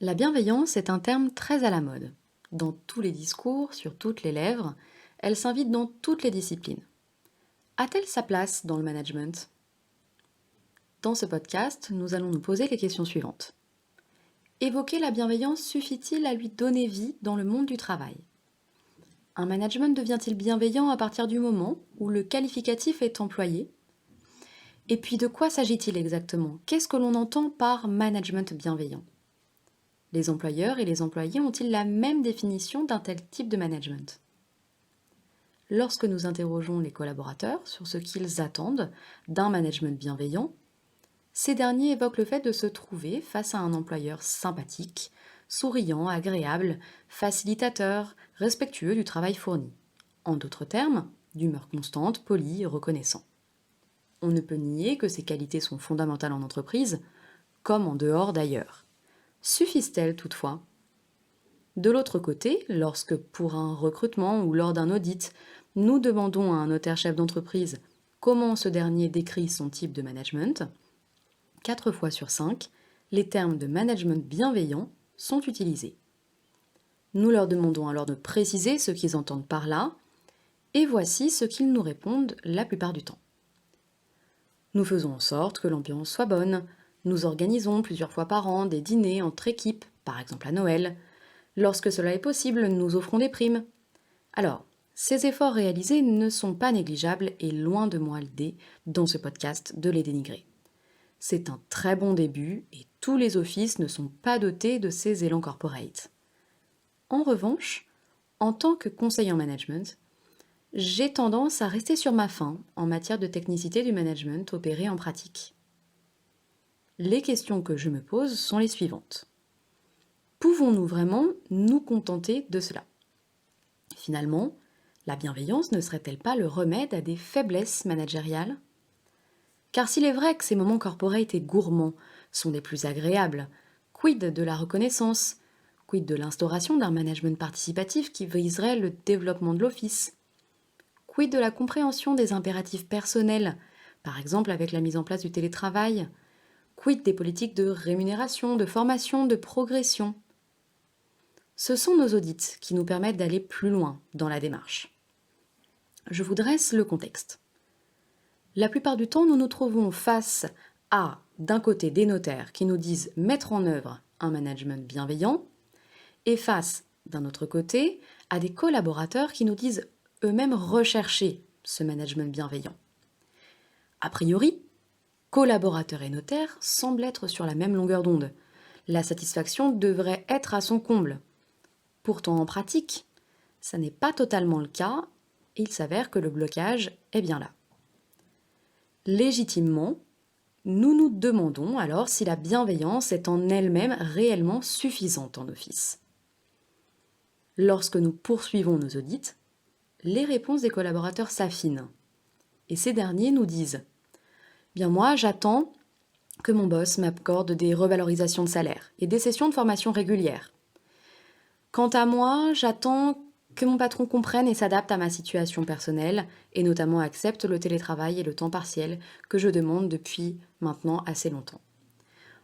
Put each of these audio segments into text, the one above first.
La bienveillance est un terme très à la mode. Dans tous les discours, sur toutes les lèvres, elle s'invite dans toutes les disciplines. A-t-elle sa place dans le management? Dans ce podcast, nous allons nous poser les questions suivantes. Évoquer la bienveillance suffit-il à lui donner vie dans le monde du travail? Un management devient-il bienveillant à partir du moment où le qualificatif est employé? Et puis de quoi s'agit-il exactement? Qu'est-ce que l'on entend par management bienveillant? Les employeurs et les employés ont-ils la même définition d'un tel type de management? Lorsque nous interrogeons les collaborateurs sur ce qu'ils attendent d'un management bienveillant, ces derniers évoquent le fait de se trouver face à un employeur sympathique, souriant, agréable, facilitateur, respectueux du travail fourni. En d'autres termes, d'humeur constante, poli et reconnaissant. On ne peut nier que ces qualités sont fondamentales en entreprise, comme en dehors d'ailleurs. Suffisent-elles toutefois? De l'autre côté, lorsque pour un recrutement ou lors d'un audit, nous demandons à un notaire chef d'entreprise comment ce dernier décrit son type de management, 4 fois sur 5, les termes de management bienveillant sont utilisés. Nous leur demandons alors de préciser ce qu'ils entendent par là, et voici ce qu'ils nous répondent la plupart du temps. Nous faisons en sorte que l'ambiance soit bonne, nous organisons plusieurs fois par an des dîners entre équipes, par exemple à Noël. Lorsque cela est possible, nous offrons des primes. Alors, ces efforts réalisés ne sont pas négligeables et loin de moi l'idée, dans ce podcast, de les dénigrer. C'est un très bon début et tous les offices ne sont pas dotés de ces élans corporate. En revanche, en tant que conseiller en management, j'ai tendance à rester sur ma faim en matière de technicité du management opéré en pratique. Les questions que je me pose sont les suivantes. Pouvons-nous vraiment nous contenter de cela? Finalement, la bienveillance ne serait-elle pas le remède à des faiblesses managériales? Car s'il est vrai que ces moments corporate et gourmands sont des plus agréables, quid de la reconnaissance? Quid de l'instauration d'un management participatif qui viserait le développement de l'office? Quid de la compréhension des impératifs personnels, par exemple avec la mise en place du télétravail? Quid des politiques de rémunération, de formation, de progression? Ce sont nos audits qui nous permettent d'aller plus loin dans la démarche. Je vous dresse le contexte. La plupart du temps, nous nous trouvons face à, d'un côté, des notaires qui nous disent mettre en œuvre un management bienveillant, et face, d'un autre côté, à des collaborateurs qui nous disent eux-mêmes rechercher ce management bienveillant. A priori, collaborateurs et notaires semblent être sur la même longueur d'onde. La satisfaction devrait être à son comble. Pourtant, en pratique, ça n'est pas totalement le cas et il s'avère que le blocage est bien là. Légitimement, nous nous demandons alors si la bienveillance est en elle-même réellement suffisante en office. Lorsque nous poursuivons nos audits, les réponses des collaborateurs s'affinent et ces derniers nous disent « Bien moi, j'attends que mon boss m'accorde des revalorisations de salaire et des sessions de formation régulières. Quant à moi, j'attends que mon patron comprenne et s'adapte à ma situation personnelle et notamment accepte le télétravail et le temps partiel que je demande depuis maintenant assez longtemps. »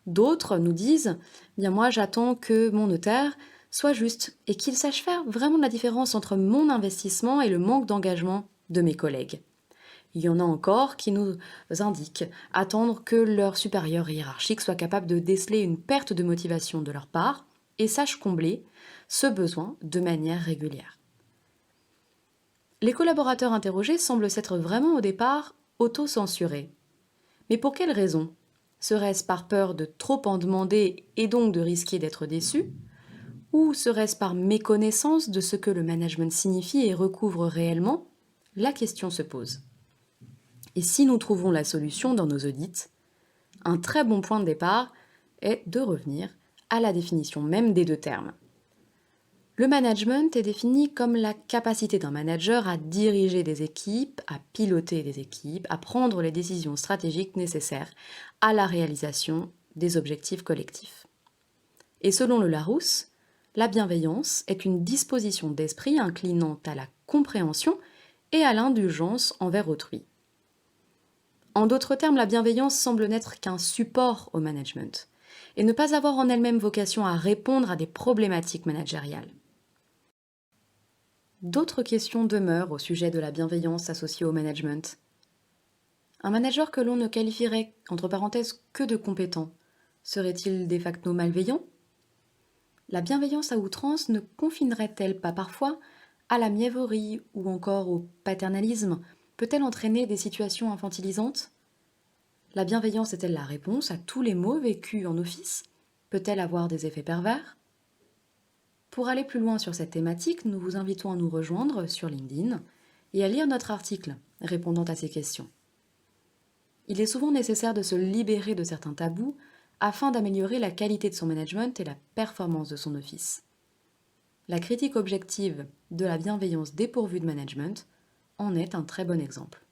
D'autres nous disent « Bien moi, j'attends que mon notaire soit juste et qu'il sache faire vraiment la différence entre mon investissement et le manque d'engagement de mes collègues. » Il y en a encore qui nous indiquent attendre que leur supérieur hiérarchique soit capable de déceler une perte de motivation de leur part et sache combler ce besoin de manière régulière. Les collaborateurs interrogés semblent s'être vraiment au départ auto-censurés. Mais pour quelles raisons? Serait-ce par peur de trop en demander et donc de risquer d'être déçus? Ou serait-ce par méconnaissance de ce que le management signifie et recouvre réellement? La question se pose. Et si nous trouvons la solution dans nos audits, un très bon point de départ est de revenir à la définition même des deux termes. Le management est défini comme la capacité d'un manager à diriger des équipes, à piloter des équipes, à prendre les décisions stratégiques nécessaires à la réalisation des objectifs collectifs. Et selon le Larousse, la bienveillance est une disposition d'esprit inclinant à la compréhension et à l'indulgence envers autrui. En d'autres termes, la bienveillance semble n'être qu'un support au management. et ne pas avoir en elle-même vocation à répondre à des problématiques managériales. D'autres questions demeurent au sujet de la bienveillance associée au management. Un manager que l'on ne qualifierait, entre parenthèses, que de compétent, serait-il de facto malveillant? La bienveillance à outrance ne confinerait-elle pas parfois à la mièvrerie ou encore au paternalisme? Peut-elle entraîner des situations infantilisantes? La bienveillance est-elle la réponse à tous les maux vécus en office? Peut-elle avoir des effets pervers? Pour aller plus loin sur cette thématique, nous vous invitons à nous rejoindre sur LinkedIn et à lire notre article répondant à ces questions. Il est souvent nécessaire de se libérer de certains tabous afin d'améliorer la qualité de son management et la performance de son office. La critique objective de la bienveillance dépourvue de management en est un très bon exemple.